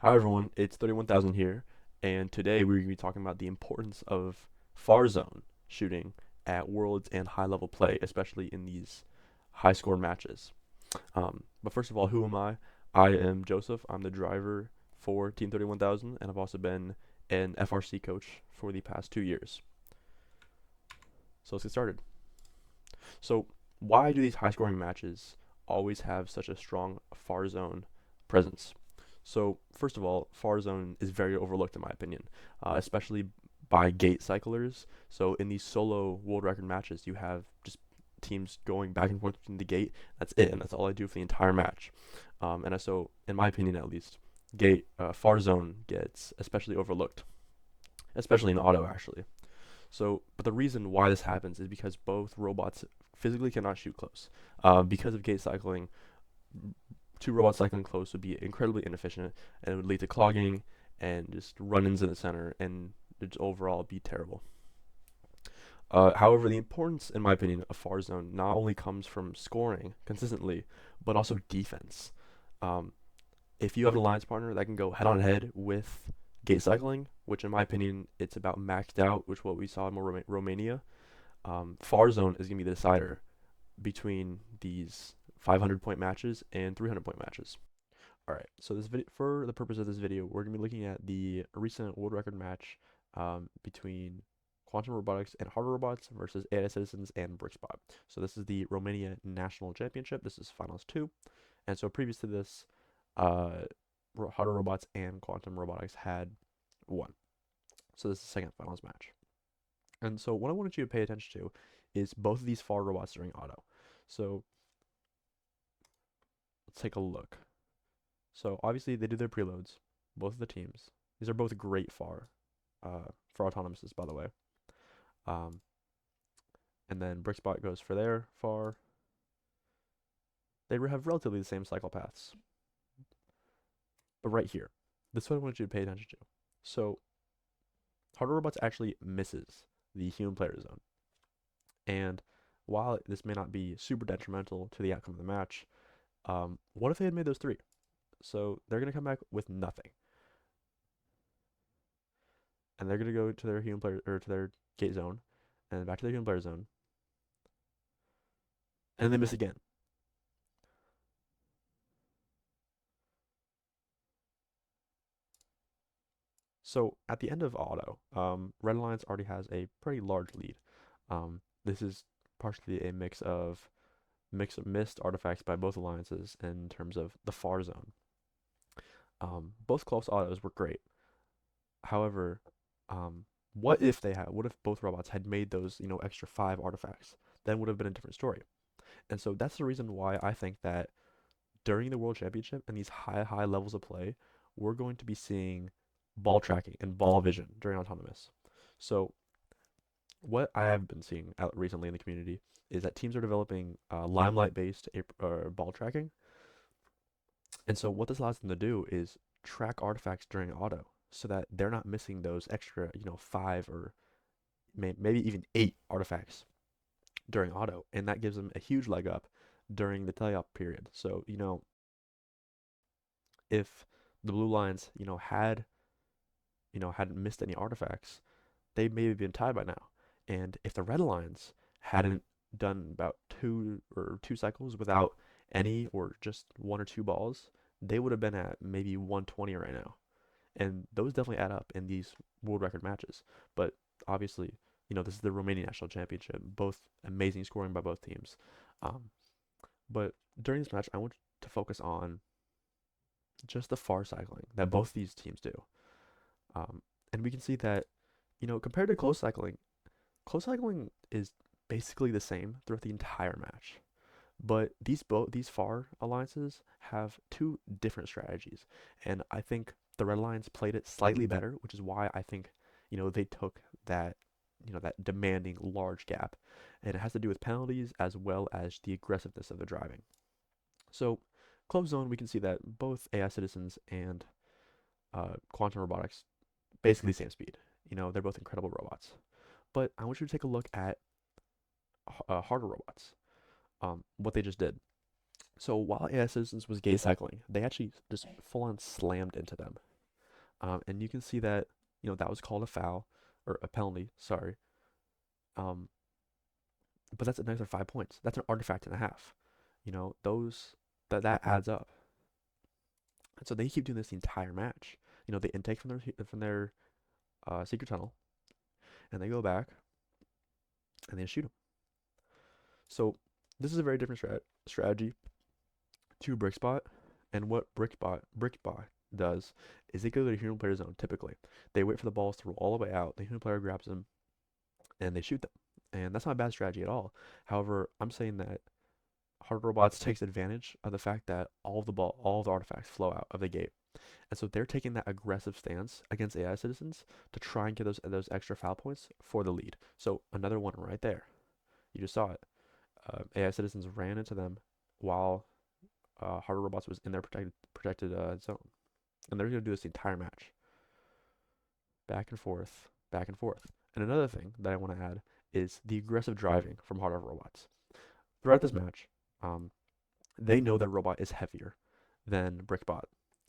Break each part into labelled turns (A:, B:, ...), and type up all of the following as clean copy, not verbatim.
A: Hi everyone, it's 31,000 here, and today we're going to be talking about the importance of far zone shooting at worlds and high level play, especially in these high score matches. But first of all, who am I? I am Joseph. I'm the driver for Team 31,000, and I've also been an FRC coach for the past 2 years. So let's get started. So, why do these high scoring matches always have such a strong far zone presence? So, first of all, far zone is very overlooked in my opinion, especially by gate cyclers. So, in these solo world record matches, you have just teams going back and forth between the gate. That's it, and that's all I do for the entire match. So, in my opinion at least, gate far zone gets especially overlooked, especially in auto actually. So, but the reason why this happens is because both robots physically cannot shoot close. Because of gate cycling, two robots cycling close would be incredibly inefficient, and it would lead to clogging and just run-ins in the center, and it'd overall be terrible. However, the importance, in my opinion, of far zone not only comes from scoring consistently, but also defense. Um, if you have an alliance partner that can go head on head with gate cycling, which in my opinion it's about maxed out, which what we saw in Romania, far zone is gonna be the decider between these 500 point matches and 300 point matches. All right, so this video, for the purpose of this video, we're gonna be looking at the recent world record match between Quantum Robotics and Harder Robots versus AI Citizens and Brickspot. So this is the Romania National Championship. This is Finals 2. And so previous to this, uh, Harder Robots and Quantum Robotics had won. So this is the second finals match. And so what I wanted you to pay attention to is both of these far robots during auto. So let's take a look. So obviously they do their preloads, both of the teams. These are both great for autonomouses, by the way. Um, and then Brickspot goes for their far. They have relatively the same cycle paths. But right here, this is what I want you to pay attention to. So Harder Robots actually misses the human player zone. And while this may not be super detrimental to the outcome of the match, what if they had made those three? So they're going to come back with nothing. And they're going to go to their human player or to their gate zone and back to their human player zone. And they miss again. So at the end of auto, Red Alliance already has a pretty large lead. This is partially a mix of missed artifacts by both alliances in terms of the far zone. Both close autos were great. However, what if both robots had made those, extra 5 artifacts? Then would have been a different story. And so that's the reason why I think that during the World Championship and these high levels of play, we're going to be seeing ball tracking and ball vision during autonomous. So what I have been seeing out recently in the community is that teams are developing limelight-based ball tracking, and so what this allows them to do is track artifacts during auto, so that they're not missing those extra, 5 or maybe even 8 artifacts during auto, and that gives them a huge leg up during the teleop period. So if the blue lines, hadn't missed any artifacts, they may have been tied by now. And if the red lines hadn't done about two cycles without any or just 1 or 2 balls, they would have been at maybe 120 right now. And those definitely add up in these world record matches. But obviously, this is the Romanian National Championship. Both amazing scoring by both teams. Um, but during this match, I want to focus on just the far cycling that both these teams do. Um, and we can see that, compared to close cycling is basically the same throughout the entire match. But these far alliances have two different strategies, and I think the Red Alliance played it slightly better, which is why I think they took that demanding large gap, and it has to do with penalties as well as the aggressiveness of the driving. So, close zone, we can see that both AI Citizens and Quantum Robotics basically same speed. They're both incredible robots. But I want you to take a look at harder robots, what they just did. So while AI Citizens was gate cycling, they actually just full on slammed into them. And you can see that, that was called a foul or a penalty, sorry. Um, but that's another 5 points. That's an artifact and a half. Those that adds up. And so they keep doing this the entire match. They intake from their secret tunnel, and they go back and they shoot them. So this is a very different strategy to Brickspot. And what Brickbot does is they go to the human player zone typically. They wait for the balls to roll all the way out. The human player grabs them and they shoot them. And that's not a bad strategy at all. However, I'm saying that Hard Robots takes advantage of the fact that all of the artifacts flow out of the gate. And so they're taking that aggressive stance against AI citizens to try and get those extra foul points for the lead. So another one right there. You just saw it. AI citizens ran into them while Hard Robots was in their protected zone, and they're going to do this the entire match, back and forth, back and forth. And another thing that I want to add is the aggressive driving from Hard Robots throughout this match. Um, they know their robot is heavier than Brickbot,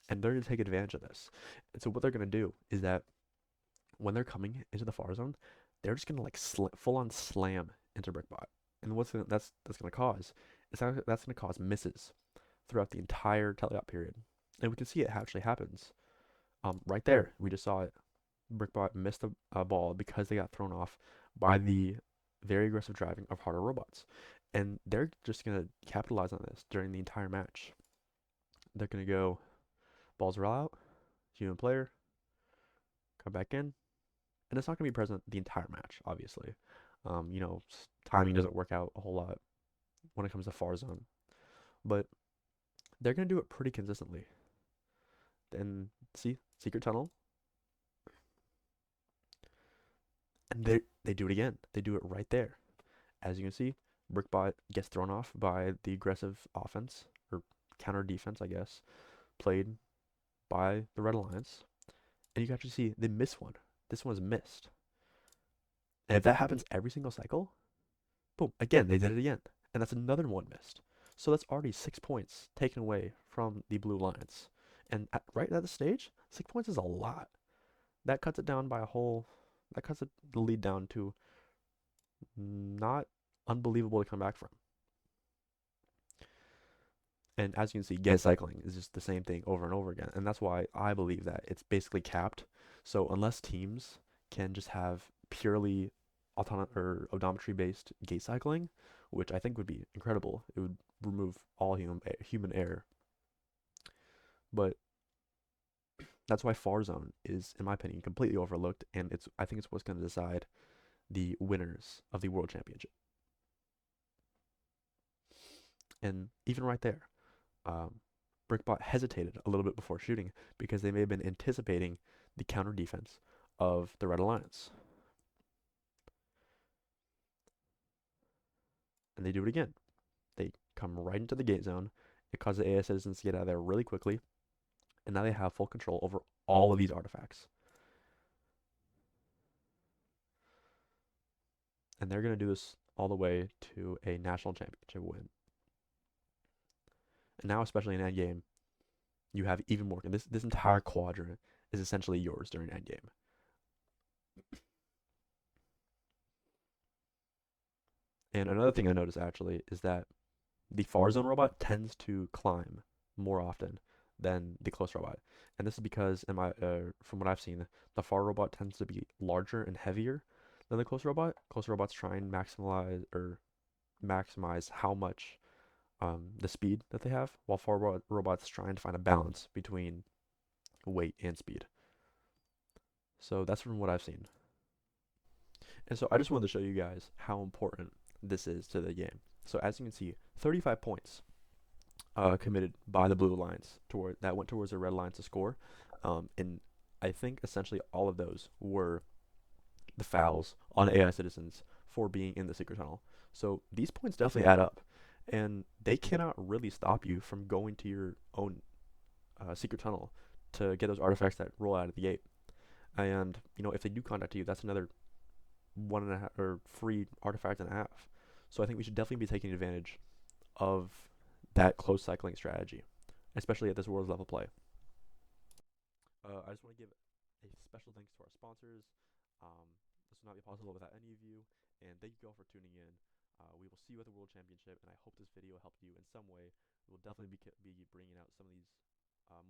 A: and they're going to take advantage of this. And so what they're going to do is that when they're coming into the far zone, they're just going to like full on slam into Brickbot. And that's going to cause that's going to cause misses throughout the entire teleop period. And we can see it actually happens. Right there, we just saw it. Brickbot missed a ball because they got thrown off by the very aggressive driving of Harder Robots. And they're just going to capitalize on this during the entire match. They're going to go, balls roll out, human player, come back in. And it's not going to be present the entire match, obviously. Timing doesn't work out a whole lot when it comes to far zone. But they're going to do it pretty consistently. Then, see, secret tunnel. And they do it again. They do it right there. As you can see, Brickbot gets thrown off by the aggressive offense, or counter defense, I guess, played by the Red Alliance. And you can actually see they miss one. This one's missed. And if that happens every single cycle, boom, again, they did it again. And that's another one missed. So that's already 6 points taken away from the Blue Alliance. And right at the stage, 6 points is a lot. That cuts it down by that cuts the lead down to not unbelievable to come back from. And as you can see, get cycling is just the same thing over and over again. And that's why I believe that it's basically capped. So unless teams can just have purely odometry based gate cycling, which I think would be incredible, it would remove all human error. But that's why far zone is, in my opinion, completely overlooked, and I think it's what's going to decide the winners of the world championship. And even right there, Brickbot hesitated a little bit before shooting because they may have been anticipating the counter defense of the Red Alliance. And they do it again. They come right into the gate zone. It causes the AI citizens to get out of there really quickly. And now they have full control over all of these artifacts. And they're going to do this all the way to a national championship win. And now, especially in endgame, you have even more. This entire quadrant is essentially yours during endgame. And another thing I noticed actually is that the far zone robot tends to climb more often than the close robot. And this is because, from what I've seen, the far robot tends to be larger and heavier than the close robot. Close robots try and maximize how much the speed that they have, while robots trying to find a balance between weight and speed. So that's from what I've seen. And so I just wanted to show you guys how important this is to the game. So as you can see, 35 points committed by the Blue Alliance that went towards the Red Alliance to score. And I think essentially all of those were the fouls on AI citizens for being in the secret tunnel. So these points definitely add up, and they cannot really stop you from going to your own secret tunnel to get those artifacts that roll out of the gate. And if they do contact you, that's another 1.5 or free artifact and a half. So I think we should definitely be taking advantage of that close cycling strategy, especially at this world level play. I just want to give a special thanks to our sponsors. This would not be possible without any of you, and thank you all for tuning in. We will see you at the World Championship, and I hope this video helped you in some way. We will definitely be bringing out some of these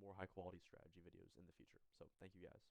A: more high quality strategy videos in the future. So thank you guys.